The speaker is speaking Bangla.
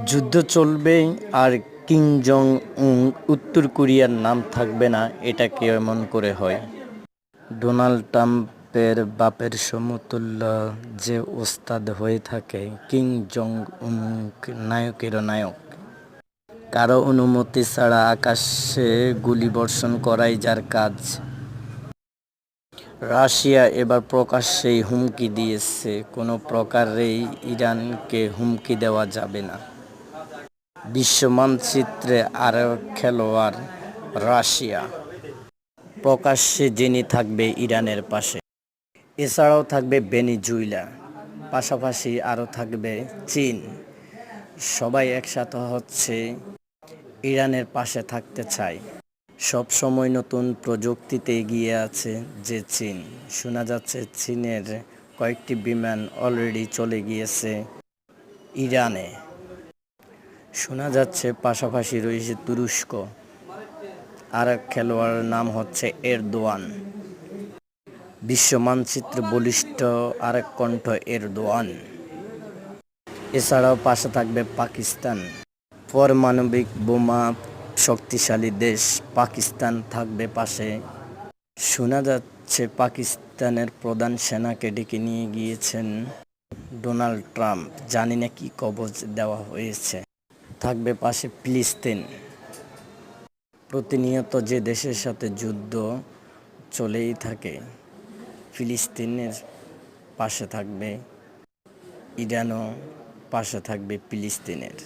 যুদ্ধ চলবে আর কিম জং উন উত্তর কোরিয়ার নাম থাকবে না, এটা কেমন করে হয়? ডোনাল্ড ট্রাম্পের বাপের সমতুল্য যে ওস্তাদ হয়ে থাকে কিম জং উন, নায়কেরও নায়ক। কারো অনুমতি ছাড়া আকাশে গুলিবর্ষণ করাই যার কাজ। রাশিয়া এবার প্রকাশ্যেই হুমকি দিয়েছে, কোনো প্রকারেই ইরানকে হুমকি দেওয়া যাবে না। বিশ্ব মানচিত্রে আরও খেলোয়াড় রাশিয়া, প্রকাশ্যে যিনি থাকবে ইরানের পাশে। এছাড়াও থাকবে ভেনেজুয়েলা, পাশাপাশি আরও থাকবে চীন। সবাই একসাথে হচ্ছে ইরানের পাশে থাকতে চায়। সব সময় নতুন প্রযুক্তিতে এগিয়ে আছে যে চীন। শোনা যাচ্ছে চীনের কয়েকটি বিমান অলরেডি চলে গিয়েছে ইরানে। শোনা যাচ্ছে পাশাপাশি রয়েছে তুরস্ক। আর এক খেলোয়াড়ের নাম হচ্ছে এরদোয়ান। বিশ্ব মানচিত্রে বলিষ্ঠ আরেক কণ্ঠ এরদোয়ান। এছাড়াও পাশে থাকবে পাকিস্তান, পারমাণবিক বোমা শক্তিশালী দেশ পাকিস্তান থাকবে পাশে। শোনা যাচ্ছে পাকিস্তানের প্রধান সেনাকে ডেকে নিয়ে গিয়েছেন ডোনাল্ড ট্রাম্প, জানি না কি কবজ দেওয়া হয়েছে। থাকবে পাশে ফিলিস্তিন। প্রতিনিয়ত যে দেশের সাথে যুদ্ধ চলেই থাকে, ফিলিস্তিনের পাশে থাকবে ইরানও, পাশে থাকবে ফিলিস্তিনের।